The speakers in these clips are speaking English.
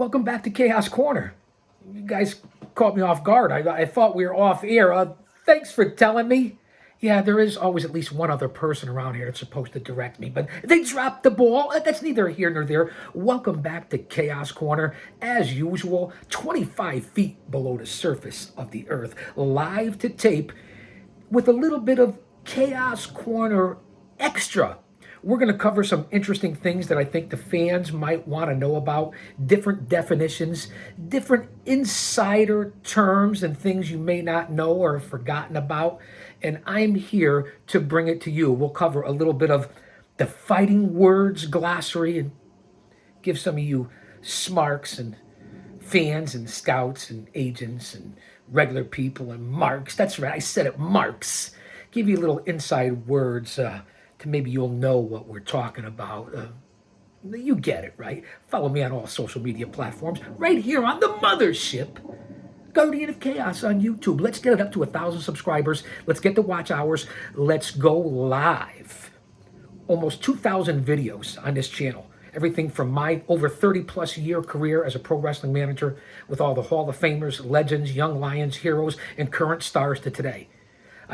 Welcome back to Chaos Corner. You guys caught me off guard. I thought we were off air. Thanks for telling me. Yeah, there is always at least one other person around here that's supposed to direct me, but they dropped the ball. That's neither here nor there. Welcome back to Chaos Corner. As usual, 25 feet below the surface of the earth, live to tape with a little bit of Chaos Corner extra. We're going to cover some interesting things that I think the fans might want to know about, different definitions, different insider terms and things you may not know or have forgotten about. And I'm here to bring it to you. We'll cover a little bit of the fighting words glossary and give some of you smarks and fans and scouts and agents and regular people and marks. That's right, I said it, marks. Give you a little inside words to maybe you'll know what we're talking about. You get it, right? Follow me on all social media platforms right here on the mothership, Guardian of Chaos on YouTube. Let's get it up to 1,000 subscribers. Let's get the watch hours. Let's go live. Almost 2,000 videos on this channel. Everything from my over 30 plus year career as a pro wrestling manager with all the Hall of Famers, legends, young lions, heroes, and current stars to today.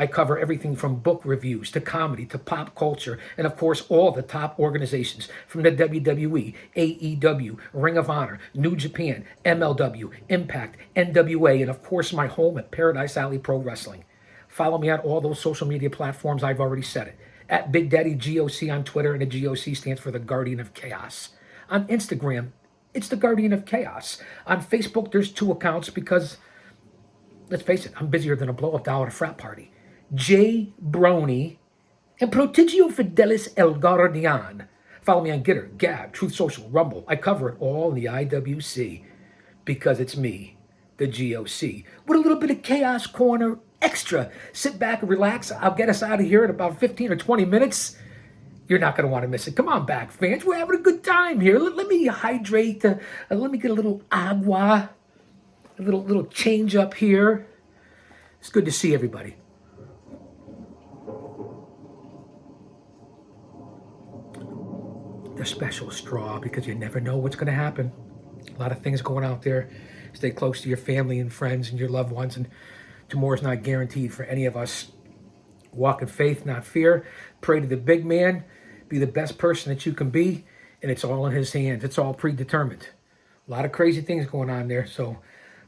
I cover everything from book reviews to comedy to pop culture, and of course, all the top organizations from the WWE, AEW, Ring of Honor, New Japan, MLW, Impact, NWA, and of course, my home at Paradise Alley Pro Wrestling. Follow me on all those social media platforms. I've already said it. At Big Daddy GOC on Twitter, and the GOC stands for the Guardian of Chaos. On Instagram, it's the Guardian of Chaos. On Facebook, there's 2 accounts because, let's face it, I'm busier than a blow-up doll at a frat party. J. Brony, and Prodigio Fidelis El Guardian. Follow me on Gitter, Gab, Truth Social, Rumble. I cover it all in the IWC because it's me, the GOC, with a little bit of Chaos Corner extra. Sit back and relax. I'll get us out of here in about 15 or 20 minutes. You're not going to want to miss it. Come on back, fans. We're having a good time here. Let me hydrate. Let me get a little agua, a little change up here. It's good to see everybody. The special straw, because you never know what's going to happen. A lot of things going out there. Stay close to your family and friends and your loved ones, and tomorrow's not guaranteed for any of us. Walk in faith, not fear. Pray to the big man. Be the best person that you can be, and it's all in his hands. It's all predetermined. A lot of crazy things going on there, so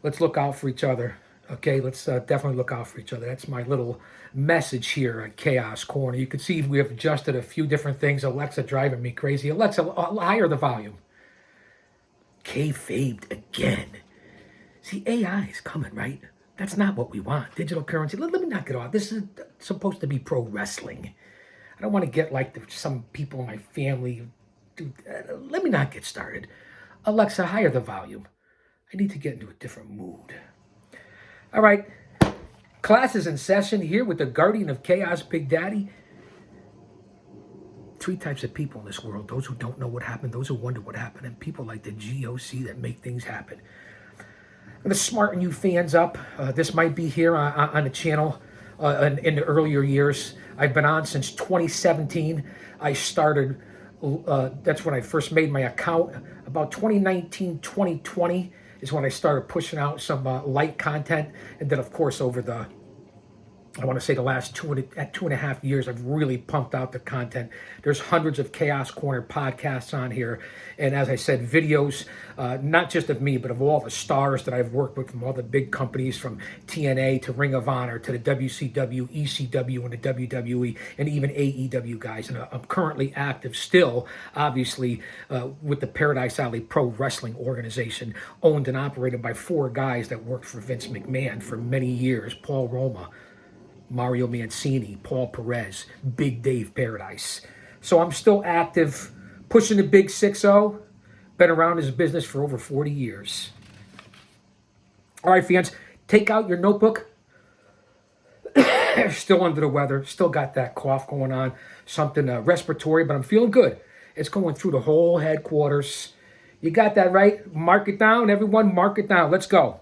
let's look out for each other. Okay, let's definitely look out for each other. That's my little message here at Chaos Corner. You can see we have adjusted a few different things. Alexa driving me crazy. Alexa, higher the volume. Kayfabed again. See, AI is coming, right? That's not what we want. Digital currency. Let me not get off. This is supposed to be pro wrestling. I don't want to get like some people in my family. Dude, let me not get started. Alexa, higher the volume. I need to get into a different mood. All right, class is in session here with the Guardian of Chaos, Big Daddy. 3 types of people in this world: those who don't know what happened, those who wonder what happened, and people like the GOC that make things happen. I'm going to smarten you fans up. This might be here on the channel in the earlier years. I've been on since 2017. I started, that's when I first made my account. About 2019, 2020 is when I started pushing out some light content. And then, of course, over the, I want to say the last 2.5 years, I've really pumped out the content. There's hundreds of Chaos Corner podcasts on here. And as I said, videos, not just of me, but of all the stars that I've worked with from all the big companies, from TNA to Ring of Honor to the WCW, ECW, and the WWE, and even AEW guys. And I'm currently active still, obviously, with the Paradise Alley Pro Wrestling organization, owned and operated by 4 guys that worked for Vince McMahon for many years: Paul Roma, Mario Mancini, Paul Perez, Big Dave Paradise. So I'm still active, pushing the big 6-0. Been around this business for over 40 years. All right, fans, take out your notebook. Still under the weather, still got that cough going on, something respiratory, but I'm feeling good. It's going through the whole headquarters. You got that right? Mark it down, everyone, mark it down. Let's go.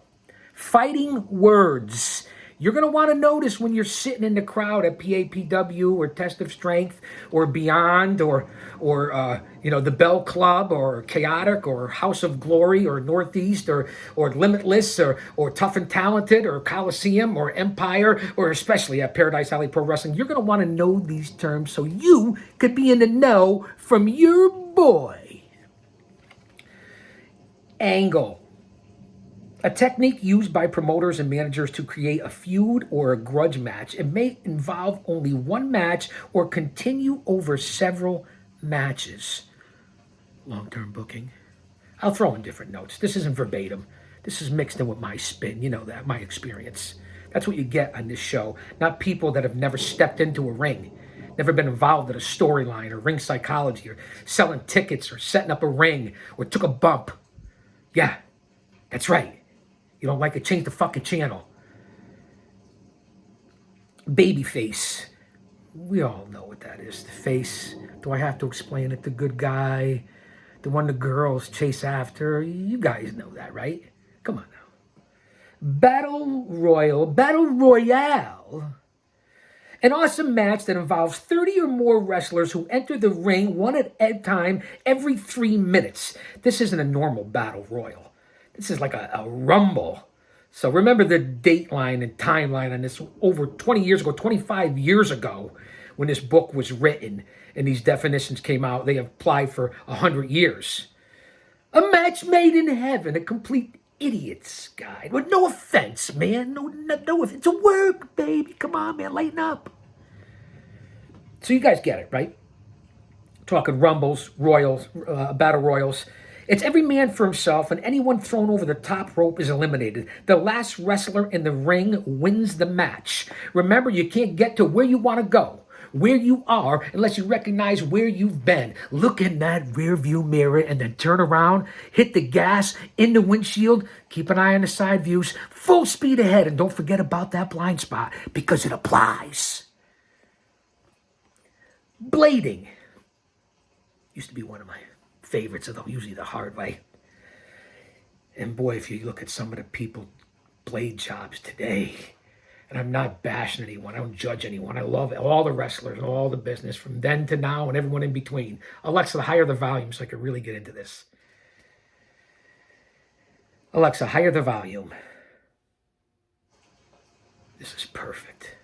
Fighting words. You're going to want to notice when you're sitting in the crowd at PAPW or Test of Strength or Beyond or the Bell Club or Chaotic or House of Glory or Northeast or Limitless or Tough and Talented or Coliseum or Empire or especially at Paradise Alley Pro Wrestling. You're going to want to know these terms so you could be in the know from your boy. Angle. A technique used by promoters and managers to create a feud or a grudge match. It may involve only one match or continue over several matches. Long-term booking. I'll throw in different notes. This isn't verbatim. This is mixed in with my spin. You know that, my experience. That's what you get on this show. Not people that have never stepped into a ring, never been involved in a storyline or ring psychology or selling tickets or setting up a ring or took a bump. Yeah, that's right. You don't like it, change the fucking channel. Babyface. We all know what that is. The face. Do I have to explain it? The good guy. The one the girls chase after. You guys know that, right? Come on now. Battle Royale. An awesome match that involves 30 or more wrestlers who enter the ring one at a time every 3 minutes. This isn't a normal battle royal. This is like a rumble. So remember the dateline and timeline on this over 20 years ago, 25 years ago, when this book was written and these definitions came out. They applied for 100 years. A match made in heaven, a complete idiot's guide. With no offense, man. No, it's a work, baby. Come on, man, lighten up. So you guys get it, right? Talking rumbles, royals, battle royals. It's every man for himself, and anyone thrown over the top rope is eliminated. The last wrestler in the ring wins the match. Remember, you can't get to where you want to go, where you are, unless you recognize where you've been. Look in that rear view mirror and then turn around, hit the gas, in the windshield, keep an eye on the side views, full speed ahead, and don't forget about that blind spot because it applies. Blading. Used to be one of my favorites, although usually the hard way. And boy, if you look at some of the people blade jobs today, and I'm not bashing anyone, I don't judge anyone. I love all the wrestlers and all the business from then to now and everyone in between. Alexa, higher the volume so I can really get into this. Alexa, higher the volume. This is perfect.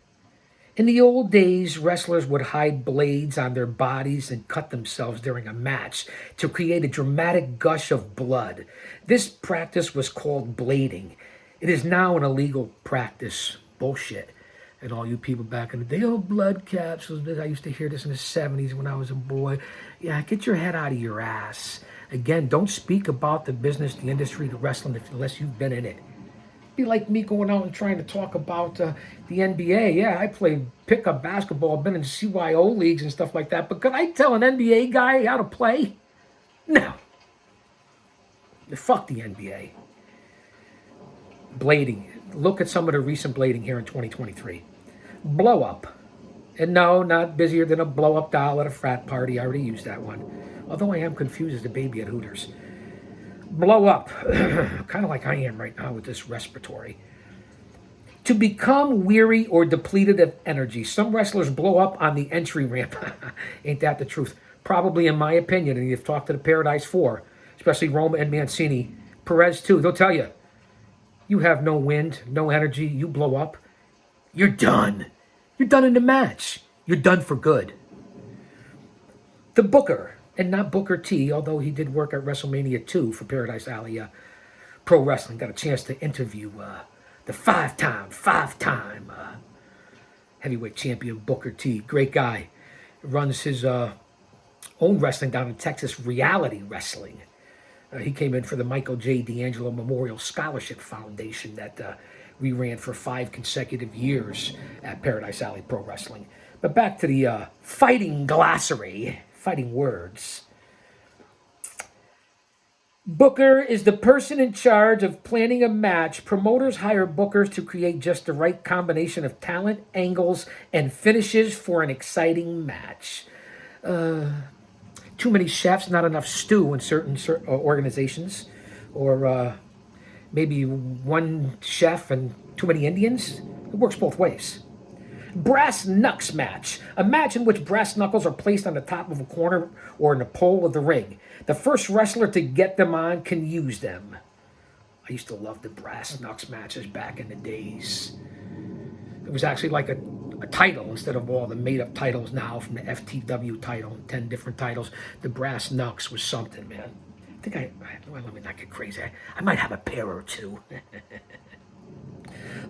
In the old days, wrestlers would hide blades on their bodies and cut themselves during a match to create a dramatic gush of blood. This practice was called blading. It is now an illegal practice. Bullshit. And all you people back in the day, oh, blood capsules. I used to hear this in the 70s when I was a boy. Yeah, get your head out of your ass. Again, don't speak about the business, the industry, the wrestling unless you've been in it. Be like me going out and trying to talk about the NBA. Yeah, I played pickup basketball, been in CYO leagues and stuff like that. But could I tell an NBA guy how to play? No. Fuck the NBA. Blading. Look at some of the recent blading here in 2023. Blow up. And no, not busier than a blow up doll at a frat party. I already used that one. Although I am confused as a baby at Hooters. Blow up, kind of like I am right now with this respiratory. To become weary or depleted of energy. Some wrestlers blow up on the entry ramp. Ain't that the truth? Probably, in my opinion, and you've talked to the Paradise 4, especially Roma and Mancini, Perez too, they'll tell you, you have no wind, no energy, you blow up, you're done. You're done in the match. You're done for good. The Booker. And not Booker T, although he did work at WrestleMania 2 for Paradise Alley Pro Wrestling. Got a chance to interview the five-time heavyweight champion Booker T. Great guy. Runs his own wrestling down in Texas, Reality Wrestling. He came in for the Michael J. D'Angelo Memorial Scholarship Foundation that we ran for 5 consecutive years at Paradise Alley Pro Wrestling. But back to the fighting glossary. Fighting words. Booker is the person in charge of planning a match. Promoters hire bookers to create just the right combination of talent, angles, and finishes for an exciting match. Too many chefs, not enough stew in certain organizations. Or maybe one chef and too many Indians. It works both ways. Brass knucks match. A match in which brass knuckles are placed on the top of a corner or in the pole of the ring. The first wrestler to get them on can use them. I used to love the brass knucks matches back in the days. It was actually like a title instead of all the made-up titles now from the FTW title and 10 different titles. The brass knucks was something, man. I think well, let me not get crazy. I might have a pair or two.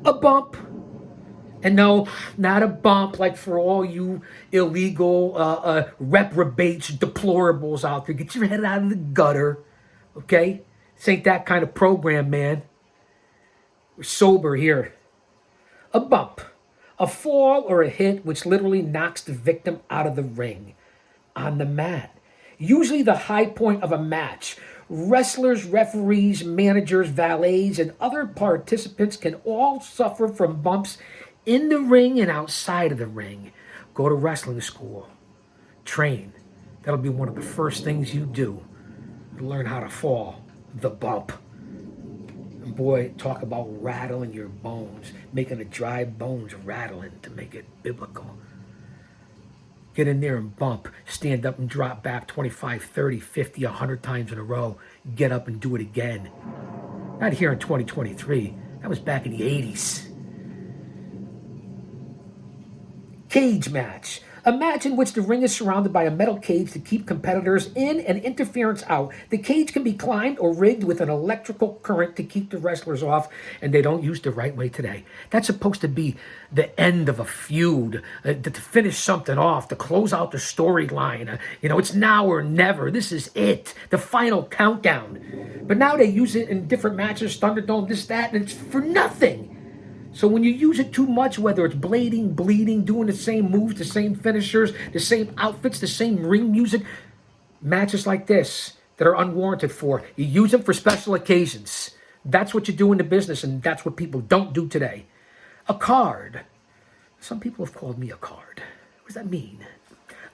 A bump. And no, not a bump like for all you illegal reprobates, deplorables out there. Get your head out of the gutter, okay? This ain't that kind of program, man. We're sober here. A bump. A fall or a hit which literally knocks the victim out of the ring on the mat. Usually the high point of a match. Wrestlers, referees, managers, valets, and other participants can all suffer from bumps in the ring and outside of the ring. Go to wrestling school. Train. That'll be one of the first things you do. Learn how to fall. The bump. And boy, talk about rattling your bones. Making the dry bones rattling to make it biblical. Get in there and bump. Stand up and drop back 25, 30, 50, 100 times in a row. Get up and do it again. Not here in 2023. That was back in the 80s. Cage match. A match in which the ring is surrounded by a metal cage to keep competitors in and interference out. The cage can be climbed or rigged with an electrical current to keep the wrestlers off, and they don't use the right way today. That's supposed to be the end of a feud, to finish something off, to close out the storyline. It's now or never. This is it, the final countdown. But now they use it in different matches, Thunderdome, this, that, and it's for nothing. So when you use it too much, whether it's blading, bleeding, doing the same moves, the same finishers, the same outfits, the same ring music, matches like this that are unwarranted for, you use them for special occasions. That's what you do in the business, and that's what people don't do today. A card. Some people have called me a card. What does that mean?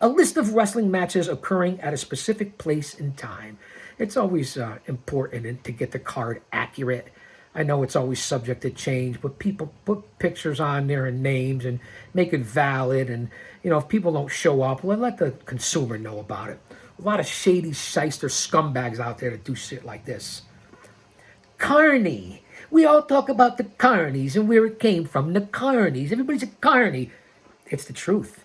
A list of wrestling matches occurring at a specific place and time. It's always important to get the card accurate. I know it's always subject to change, but people put pictures on there and names and make it valid. And, if people don't show up, let the consumer know about it. A lot of shady shyster scumbags out there that do shit like this. Carney. We all talk about the carnies and where it came from. The carnies. Everybody's a carny. It's the truth.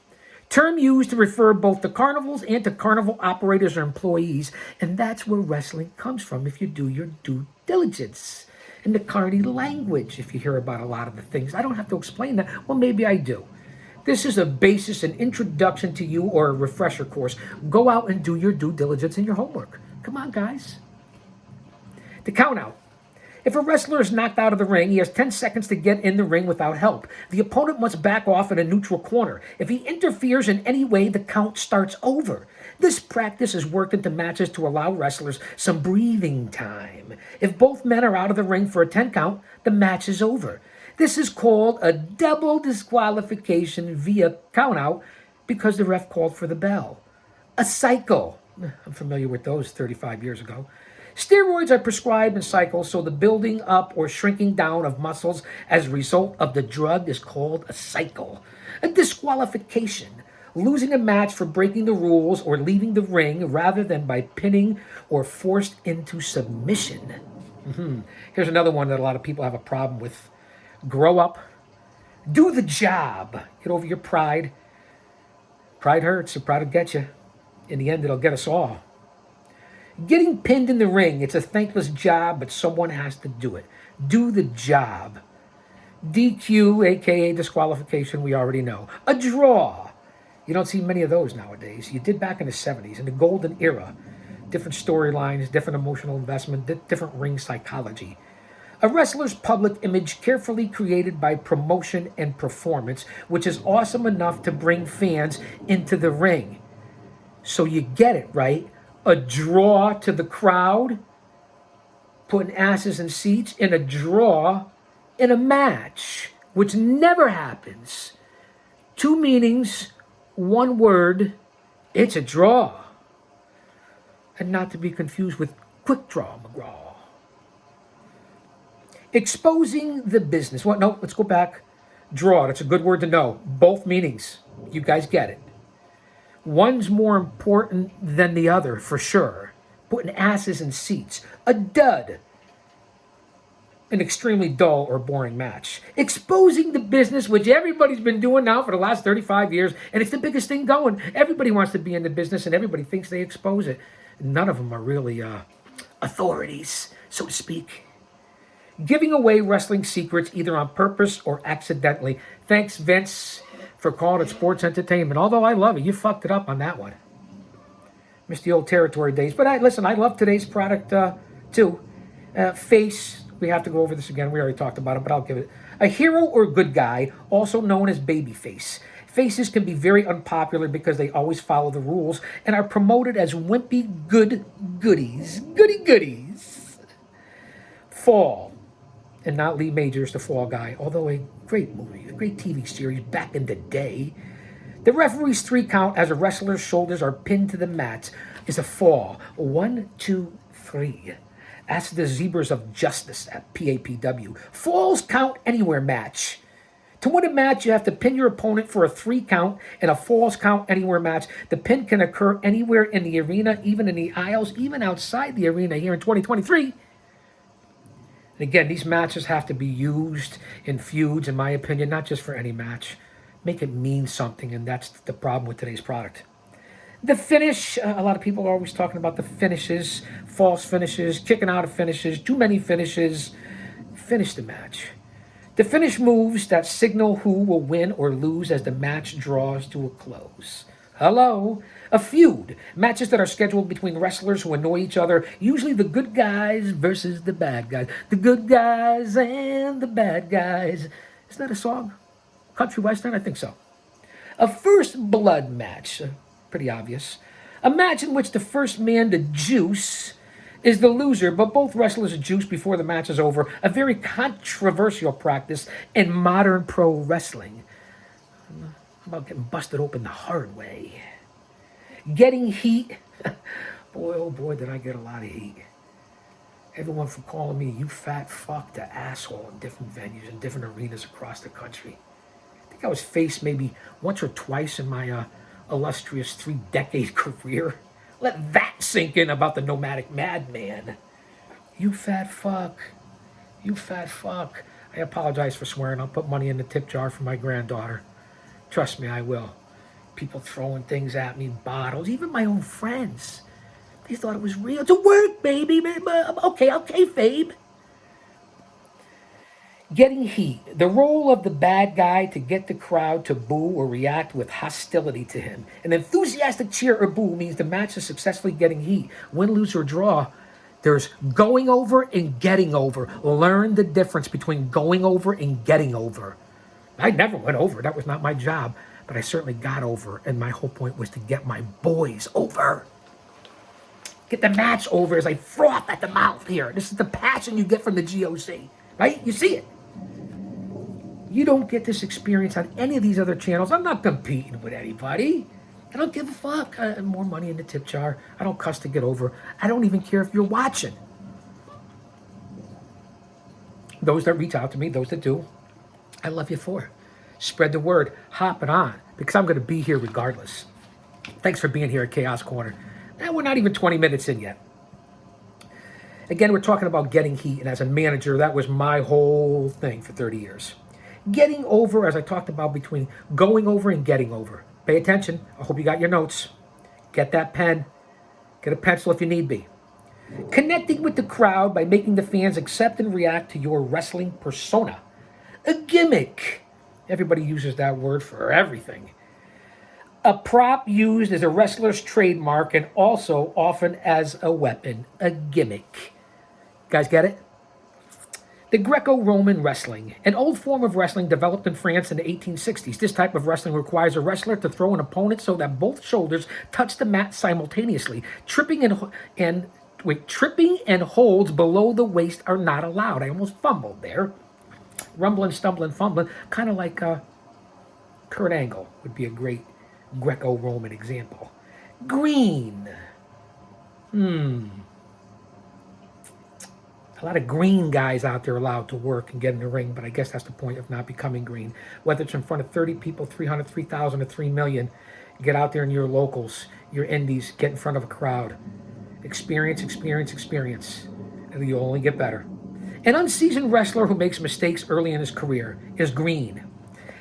Term used to refer both to carnivals and to carnival operators or employees. And that's where wrestling comes from if you do your due diligence. In the carny language, if you hear about a lot of the things. I don't have to explain that. Well, maybe I do. This is a basis, an introduction to you, or a refresher course. Go out and do your due diligence and your homework. Come on, guys. The count out. If a wrestler is knocked out of the ring, he has 10 seconds to get in the ring without help. The opponent must back off in a neutral corner. If he interferes in any way, the count starts over. This practice is worked into matches to allow wrestlers some breathing time. If both men are out of the ring for a 10 count, the match is over. This is called a double disqualification via countout because the ref called for the bell. A cycle. I'm familiar with those 35 years ago. Steroids are prescribed in cycles, so the building up or shrinking down of muscles as a result of the drug is called a cycle. A disqualification. Losing a match for breaking the rules or leaving the ring rather than by pinning or forced into submission. Here's another one that a lot of people have a problem with. Grow up. Do the job. Get over your pride. Pride hurts, so pride will get you. In the end, it'll get us all. Getting pinned in the ring. It's a thankless job, but someone has to do it. Do the job. DQ, aka disqualification, we already know. A draw. You don't see many of those nowadays. You did back in the 70s, in the golden era. Different storylines, different emotional investment, different ring psychology. A wrestler's public image carefully created by promotion and performance, which is awesome enough to bring fans into the ring. So you get it, right? A draw to the crowd, putting asses in seats, and a draw in a match, which never happens. Two meanings, one word, it's a draw. And not to be confused with quick draw McGraw. Exposing the business. Well, no, let's go back. Draw, that's a good word to know. Both meanings. You guys get it. One's more important than the other, for sure. Putting asses in seats. A dud. An extremely dull or boring match. Exposing the business, which everybody's been doing now for the last 35 years, and it's the biggest thing going. Everybody wants to be in the business, and everybody thinks they expose it. None of them are really authorities, so to speak. Giving away wrestling secrets either on purpose or accidentally. Thanks, Vince, for calling it sports entertainment. Although I love it, you fucked it up on that one. Missed the old territory days. But listen, I love today's product too. Face, we have to go over this again. We already talked about it, but I'll give it. A hero or good guy, also known as babyface. Faces can be very unpopular because they always follow the rules and are promoted as wimpy goodies. Goodies. Fall. And not Lee Majors, The Fall Guy, although a great movie, a great TV series back in the day. The referee's 3 count as a wrestler's shoulders are pinned to the mat is a fall. 1, 2, 3. Ask the Zebras of Justice at PAPW. Falls count anywhere match. To win a match, you have to pin your opponent for a 3 count in a falls count anywhere match. The pin can occur anywhere in the arena, even in the aisles, even outside the arena here in 2023. And again, these matches have to be used in feuds, in my opinion, not just for any match. Make it mean something, and that's the problem with today's product. The finish, a lot of people are always talking about the finishes, false finishes, kicking out of finishes, too many finishes. Finish the match. The finish moves that signal who will win or lose as the match draws to a close. Hello. A feud. Matches that are scheduled between wrestlers who annoy each other. Usually the good guys versus the bad guys. The good guys and the bad guys. Isn't that a song? Country Western? I think so. A first blood match. Pretty obvious. A match in which the first man to juice is the loser, but both wrestlers juice before the match is over. A very controversial practice in modern pro wrestling. How about getting busted open the hard way? Getting heat. Boy, oh boy, did I get a lot of heat. Everyone from calling me you fat fuck to asshole in different venues and different arenas across the country. I think I was faced maybe once or twice in my illustrious 3-decade career. Let that sink in about the nomadic madman. You fat fuck. You fat fuck. I apologize for swearing. I'll put money in the tip jar for my granddaughter. Trust me, I will. People throwing things at me, bottles, even my own friends. They thought it was real. It's a work, baby. Okay, Fabe. Getting heat. The role of the bad guy to get the crowd to boo or react with hostility to him. An enthusiastic cheer or boo means the match is successfully getting heat. Win, lose, or draw. There's going over and getting over. Learn the difference between going over and getting over. I never went over. That was not my job. But I certainly got over, and my whole point was to get my boys over. Get the match over as I froth at the mouth here. This is the passion you get from the GOC, right? You see it. You don't get this experience on any of these other channels. I'm not competing with anybody. I don't give a fuck. More money in the tip jar. I don't cuss to get over. I don't even care if you're watching. Those that reach out to me, those that do, I love you for it. Spread the word, hop it on, because I'm going to be here regardless. Thanks for being here at Chaos Corner. Now, we're not even 20 minutes in yet. Again, we're talking about getting heat, and as a manager, that was my whole thing for 30 years. Getting over, as I talked about, between going over and getting over. Pay attention. I hope you got your notes. Get that pen. Get a pencil if you need be. Connecting with the crowd by making the fans accept and react to your wrestling persona. A gimmick. Everybody uses that word for everything. A prop used as a wrestler's trademark and also often as a weapon. A gimmick. Guys get it? The Greco-Roman wrestling, an old form of wrestling developed in France in the 1860s. This type of wrestling requires a wrestler to throw an opponent so that both shoulders touch the mat simultaneously. Tripping and holds below the waist are not allowed. I almost fumbled there. Rumbling, stumbling, fumbling, kind of like Kurt Angle would be a great Greco-Roman example. Green. I A lot of green guys out there allowed to work and get in the ring, but I guess that's the point of not becoming green. Whether it's in front of 30 people, 300, 3,000, or 3 million, get out there in your locals, your indies, get in front of a crowd. Experience, experience, experience. And you'll only get better. An unseasoned wrestler who makes mistakes early in his career is green.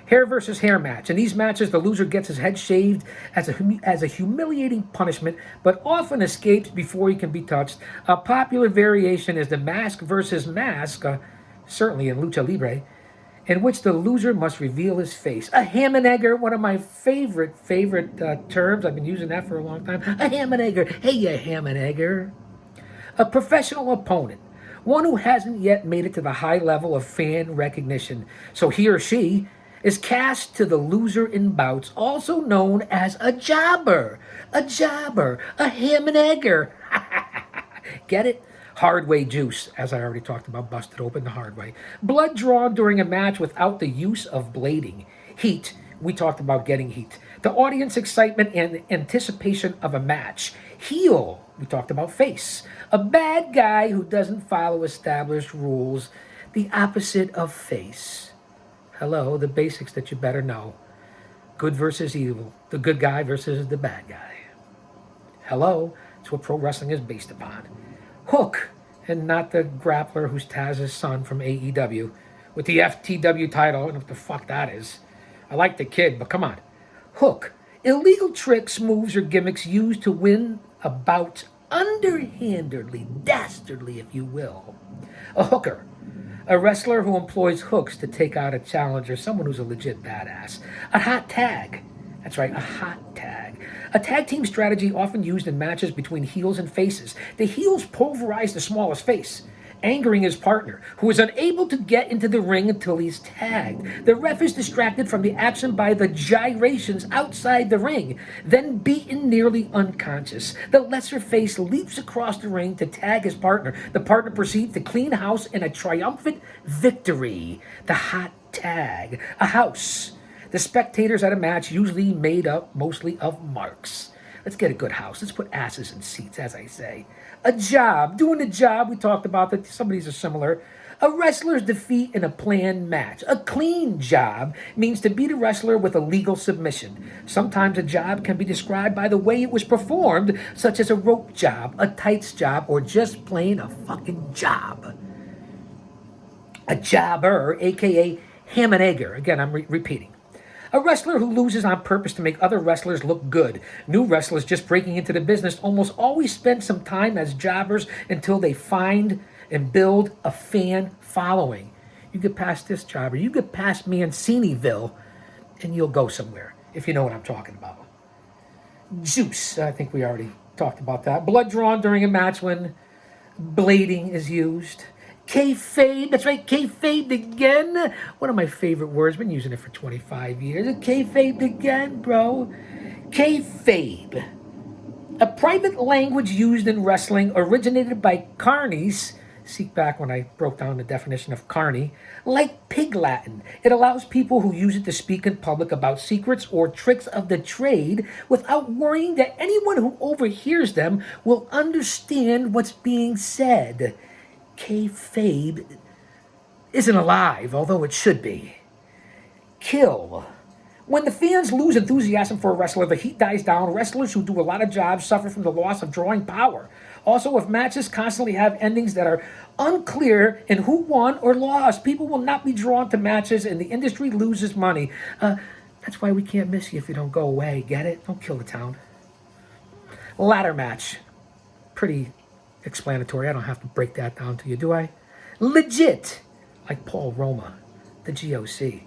Hair versus hair match. In these matches, the loser gets his head shaved as a humiliating punishment, but often escapes before he can be touched. A popular variation is the mask versus mask, certainly in Lucha Libre, in which the loser must reveal his face. A ham and egger, one of my favorite terms. I've been using that for a long time. A ham and egger. Hey, you ham and egger. A professional opponent. One who hasn't yet made it to the high level of fan recognition. So he or she is cast to the loser in bouts, also known as a jobber, a ham and egger. Get it? Hard way juice, as I already talked about, busted open the hard way. Blood drawn during a match without the use of blading. Heat, we talked about getting heat. The audience excitement and anticipation of a match. Heel, we talked about face. A bad guy who doesn't follow established rules. The opposite of face. Hello, the basics that you better know. Good versus evil. The good guy versus the bad guy. Hello, it's what pro wrestling is based upon. Hook, and not the grappler who's Taz's son from AEW with the FTW title. I don't know what the fuck that is. I like the kid, but come on. Hook, illegal tricks, moves, or gimmicks used to win a bout underhandedly, dastardly, if you will. A hooker, a wrestler who employs hooks to take out a challenger, someone who's a legit badass. A hot tag. That's right, a hot tag. A tag team strategy often used in matches between heels and faces. The heels pulverize the smallest face, angering his partner, who is unable to get into the ring until he's tagged. The ref is distracted from the action by the gyrations outside the ring, then beaten nearly unconscious. The lesser face leaps across the ring to tag his partner. The partner proceeds to clean house in a triumphant victory. The hot tag. A house. The spectators at a match usually made up mostly of marks. Let's get a good house. Let's put asses in seats, as I say. A job. Doing a job. We talked about that. Some of these are similar. A wrestler's defeat in a planned match. A clean job means to beat a wrestler with a legal submission. Sometimes a job can be described by the way it was performed, such as a rope job, a tights job, or just plain a fucking job. A jobber, a.k.a. ham and egger. Again, I'm repeating. A wrestler who loses on purpose to make other wrestlers look good. New wrestlers just breaking into the business almost always spend some time as jobbers until they find and build a fan following. You get past this jobber, you get past Manciniville, and you'll go somewhere, if you know what I'm talking about. Juice, I think we already talked about that. Blood drawn during a match when blading is used. Kayfabe, that's right, kayfabe again. One of my favorite words, been using it for 25 years. Kayfabe again, bro. Kayfabe. A private language used in wrestling originated by carnies. Seek back when I broke down the definition of carny. Like pig Latin. It allows people who use it to speak in public about secrets or tricks of the trade without worrying that anyone who overhears them will understand what's being said. Kayfabe isn't alive, although it should be. Kill. When the fans lose enthusiasm for a wrestler, the heat dies down. Wrestlers who do a lot of jobs suffer from the loss of drawing power. Also, if matches constantly have endings that are unclear in who won or lost, people will not be drawn to matches and the industry loses money. That's why we can't miss you if you don't go away. Get it? Don't kill the town. Ladder match. Pretty explanatory. I don't have to break that down to you, do I? Legit, like Paul Roma, the GOC.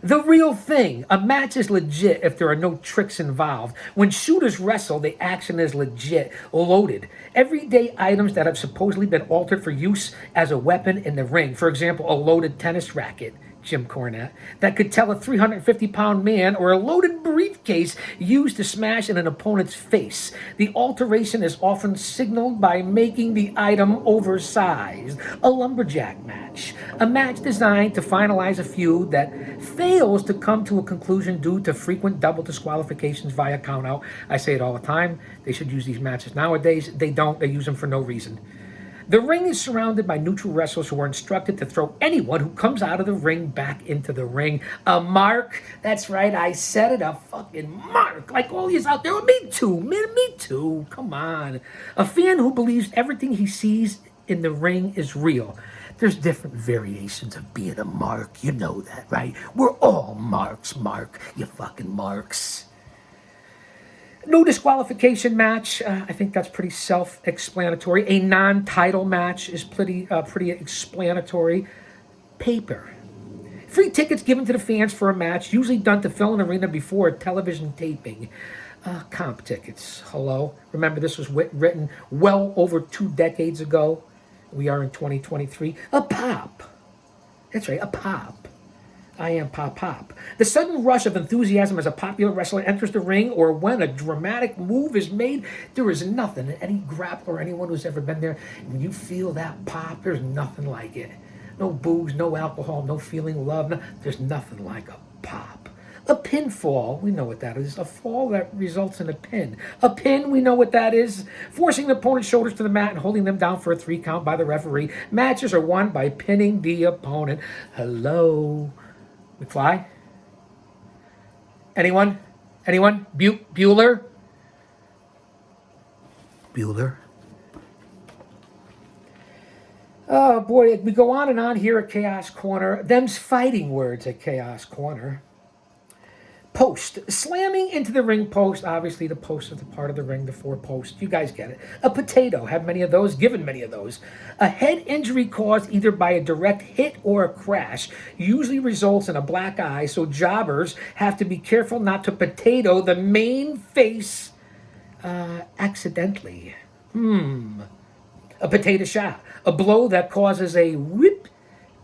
The real thing. A match is legit if there are no tricks involved. When shooters wrestle, the action is legit, loaded. Everyday items that have supposedly been altered for use as a weapon in the ring. For example, a loaded tennis racket, Jim Cornette, that could tell a 350-pound man, or a loaded briefcase used to smash in an opponent's face. The alteration is often signaled by making the item oversized. A lumberjack match. A match designed to finalize a feud that fails to come to a conclusion due to frequent double disqualifications via countout. I say it all the time. They should use these matches nowadays. They don't. They use them for no reason. The ring is surrounded by neutral wrestlers who are instructed to throw anyone who comes out of the ring back into the ring. A mark. That's right, I said it, a fucking mark. Like all yous out there. Me too, man, me too. Come on. A fan who believes everything he sees in the ring is real. There's different variations of being a mark. You know that, right? We're all marks, Mark. You fucking marks. No disqualification match. I think that's pretty self-explanatory. A non-title match is pretty explanatory. Paper. Free tickets given to the fans for a match, usually done to fill an arena before a television taping. Comp tickets. Hello. Remember, this was written well over 2 decades ago. We are in 2023. A pop. That's right, a pop. I am pop. The sudden rush of enthusiasm as a popular wrestler enters the ring or when a dramatic move is made, there is nothing. Any grappler or anyone who's ever been there, when you feel that pop, there's nothing like it. No booze, no alcohol, no feeling love. There's nothing like a pop. A pinfall, we know what that is. A fall that results in a pin. A pin, we know what that is. Forcing the opponent's shoulders to the mat and holding them down for a 3 count by the referee. Matches are won by pinning the opponent. Hello. McFly? Anyone? Bueller? Oh boy, we go on and on here at Chaos Corner. Them's fighting words at Chaos Corner. Post. Slamming into the ring post. Obviously, the post is the part of the ring, the 4 posts. You guys get it. A potato. Have many of those. Given many of those. A head injury caused either by a direct hit or a crash usually results in a black eye, so jobbers have to be careful not to potato the main face accidentally. A potato shot. A blow that causes a whip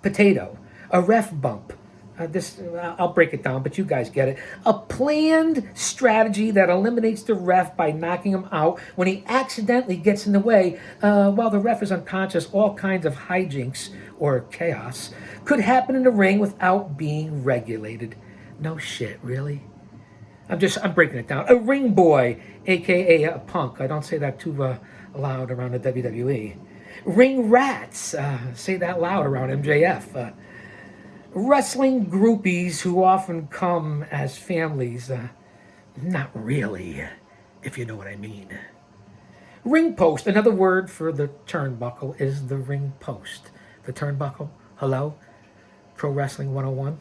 potato. A ref bump. I'll break it down, but you guys get it. A planned strategy that eliminates the ref by knocking him out when he accidentally gets in the way while the ref is unconscious. All kinds of hijinks or chaos could happen in the ring without being regulated. No shit, really? I'm breaking it down. A ring boy, aka a punk. I don't say that too loud around the WWE. Ring rats. Say that loud around MJF. Wrestling groupies who often come as families. Not really, if you know what I mean. Ring post. Another word for the turnbuckle is the ring post. The turnbuckle. Hello? Pro Wrestling 101.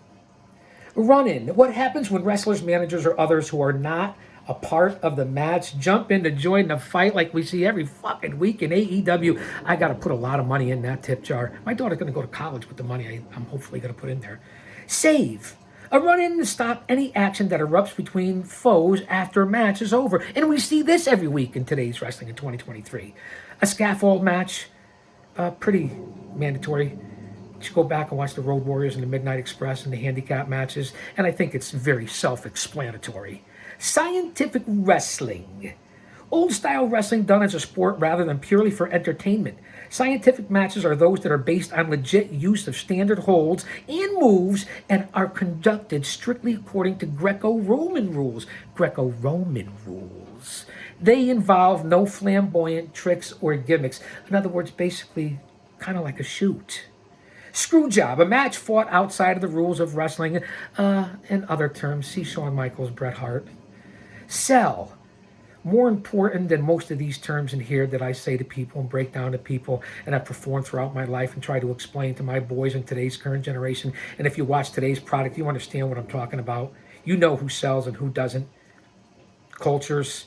Run-in. What happens when wrestlers, managers, or others who are not a part of the match jump in to join the fight like we see every fucking week in AEW? I got to put a lot of money in that tip jar. My daughter's going to go to college with the money I'm hopefully going to put in there. Save. A run-in to stop any action that erupts between foes after a match is over. And we see this every week in today's wrestling in 2023. A scaffold match, pretty mandatory. You should go back and watch the Road Warriors and the Midnight Express and the handicap matches, and I think it's very self-explanatory. Scientific wrestling. Old-style wrestling done as a sport rather than purely for entertainment. Scientific matches are those that are based on legit use of standard holds and moves and are conducted strictly according to Greco-Roman rules. They involve no flamboyant tricks or gimmicks. In other words, basically kind of like a shoot. Screwjob, a match fought outside of the rules of wrestling. In other terms, see Shawn Michaels, Bret Hart. Sell. More important than most of these terms in here that I say to people and break down to people and I've performed throughout my life and try to explain to my boys in today's current generation. And if you watch today's product, you understand what I'm talking about. You know who sells and who doesn't. Cultures,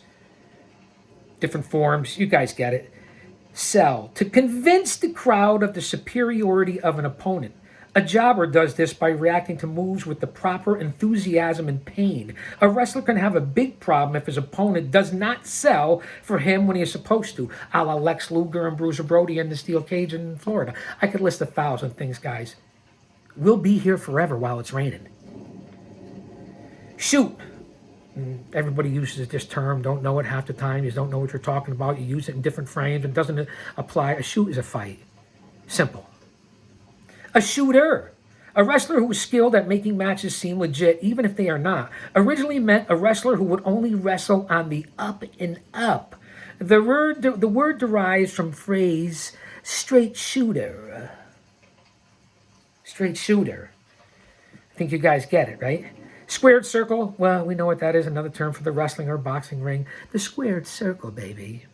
different forms, you guys get it. Sell. To convince the crowd of the superiority of an opponent. A jobber does this by reacting to moves with the proper enthusiasm and pain. A wrestler can have a big problem if his opponent does not sell for him when he is supposed to, a la Lex Luger and Bruiser Brody in the steel cage in Florida. I could list 1,000 things, guys. We'll be here forever while it's raining. Shoot. Everybody uses this term, don't know it half the time. You don't know what you're talking about. You use it in different frames. It doesn't apply. A shoot is a fight. Simple. A shooter. A wrestler who is skilled at making matches seem legit, even if they are not. Originally meant a wrestler who would only wrestle on the up and up. The word derives from phrase straight shooter. Straight shooter. I think you guys get it, right? Squared circle, well, we know what that is. Another term for the wrestling or boxing ring. The squared circle, baby.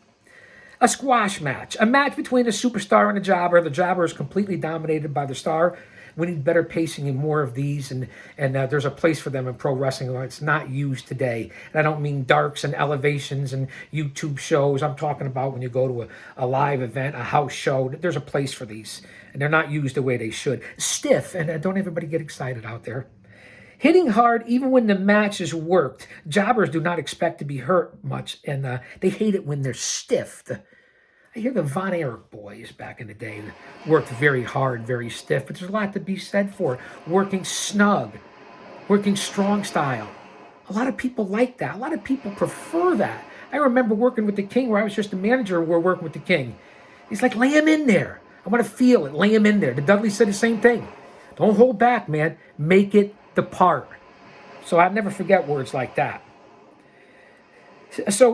A squash match. A match between a superstar and a jobber. The jobber is completely dominated by the star. We need better pacing and more of these, and there's a place for them in pro wrestling. It's not used today. And I don't mean darks and elevations and YouTube shows. I'm talking about when you go to a live event, a house show. There's a place for these, and they're not used the way they should. Stiff, and don't everybody get excited out there. Hitting hard even when the match is worked. Jobbers do not expect to be hurt much, and they hate it when they're stiff. I hear the Von Erich boys back in the day worked very hard, very stiff, but there's a lot to be said for working snug, working strong style. A lot of people like that. A lot of people prefer that. I remember working with the King where I was just a manager and we're working with the King. He's like, lay him in there. I want to feel it. Lay him in there. The Dudley said the same thing. Don't hold back, man. Make it the part. So I'll never forget words like that. So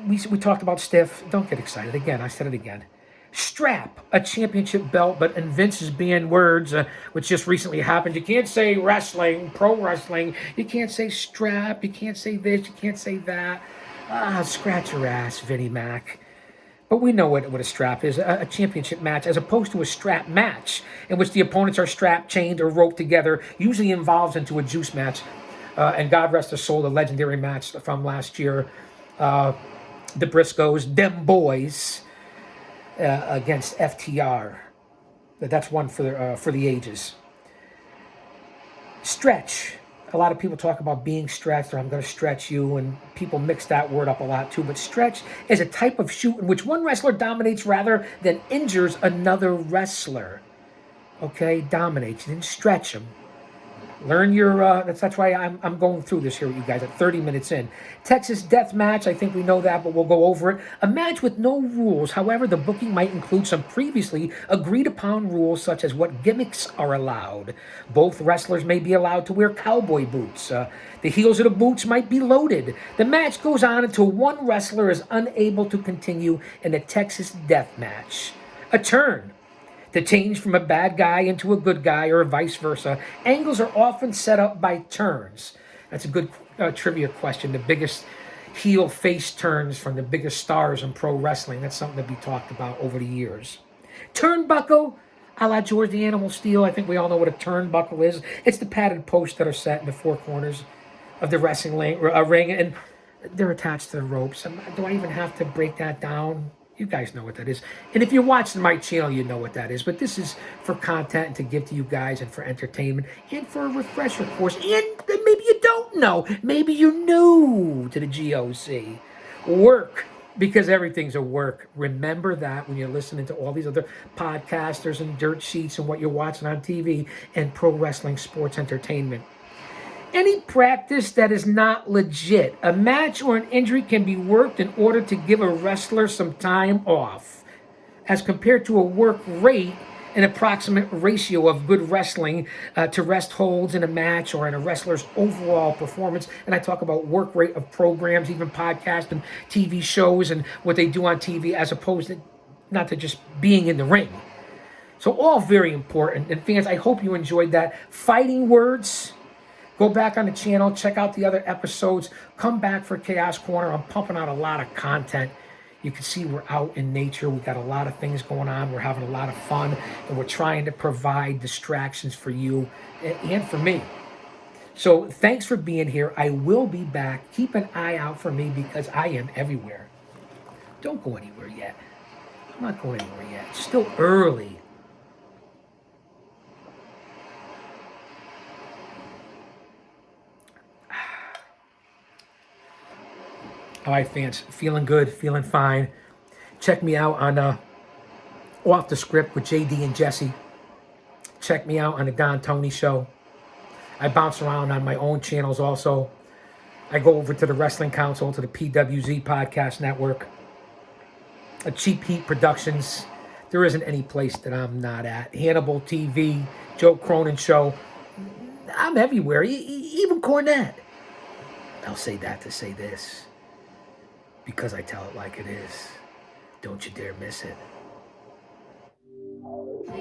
we talked about stiff. Don't get excited. Again, I said it again. Strap, a championship belt, but in Vince's being words, which just recently happened. You can't say wrestling, pro wrestling. You can't say strap. You can't say this. You can't say that. Scratch your ass, Vinnie Mac. But we know what a strap is, a championship match, as opposed to a strap match, in which the opponents are strapped, chained, or roped together, usually involves into a juice match. And God rest their soul, the legendary match from last year, the Briscoes, them boys, against FTR. That's one for the ages. Stretch. A lot of people talk about being stretched, or I'm going to stretch you, and people mix that word up a lot too. But stretch is a type of shoot in which one wrestler dominates rather than injures another wrestler. Okay, dominates. You didn't stretch him. Learn your, that's why I'm going through this here with you guys at 30 minutes in. Texas Death Match, I think we know that, but we'll go over it. A match with no rules. However, the booking might include some previously agreed upon rules, such as what gimmicks are allowed. Both wrestlers may be allowed to wear cowboy boots. The heels of the boots might be loaded. The match goes on until one wrestler is unable to continue in a Texas Death Match. A turn. To change from a bad guy into a good guy, or vice versa. Angles are often set up by turns. That's a good trivia question. The biggest heel face turns from the biggest stars in pro wrestling. That's something to be talked about over the years. Turnbuckle, a la George the Animal Steel. I think we all know what a turnbuckle is. It's the padded posts that are set in the four corners of the wrestling ring, and they're attached to the ropes. Do I even have to break that down? You guys know what that is. And if you're watching my channel, you know what that is. But this is for content and to give to you guys, and for entertainment, and for a refresher course. And maybe you don't know. Maybe you're new to the GOC. Work, because everything's a work. Remember that when you're listening to all these other podcasters and dirt sheets and what you're watching on TV and pro wrestling sports entertainment. Any practice that is not legit. A match or an injury can be worked in order to give a wrestler some time off, as compared to a work rate, an approximate ratio of good wrestling to rest holds in a match or in a wrestler's overall performance. And I talk about work rate of programs, even podcasts and TV shows, and what they do on TV, as opposed to not to just being in the ring. So all very important. And fans, I hope you enjoyed that. Fighting words. Go back on the channel, check out the other episodes, come back for Chaos Corner. I'm pumping out a lot of content. You can see we're out in nature. We got a lot of things going on. We're having a lot of fun, and we're trying to provide distractions for you and for me. So thanks for being here. I will be back. Keep an eye out for me, because I am everywhere. Don't go anywhere yet. I'm not going anywhere yet. It's still early. All right, fans, feeling good, feeling fine. Check me out on Off the Script with JD and Jesse. Check me out on the Don Tony Show. I bounce around on my own channels also. I go over to the Wrestling Council, to the PWZ Podcast Network. Cheap Heat Productions. There isn't any place that I'm not at. Hannibal TV, Joe Cronin Show. I'm everywhere, even Cornette. I'll say that to say this, because I tell it like it is. Don't you dare miss it.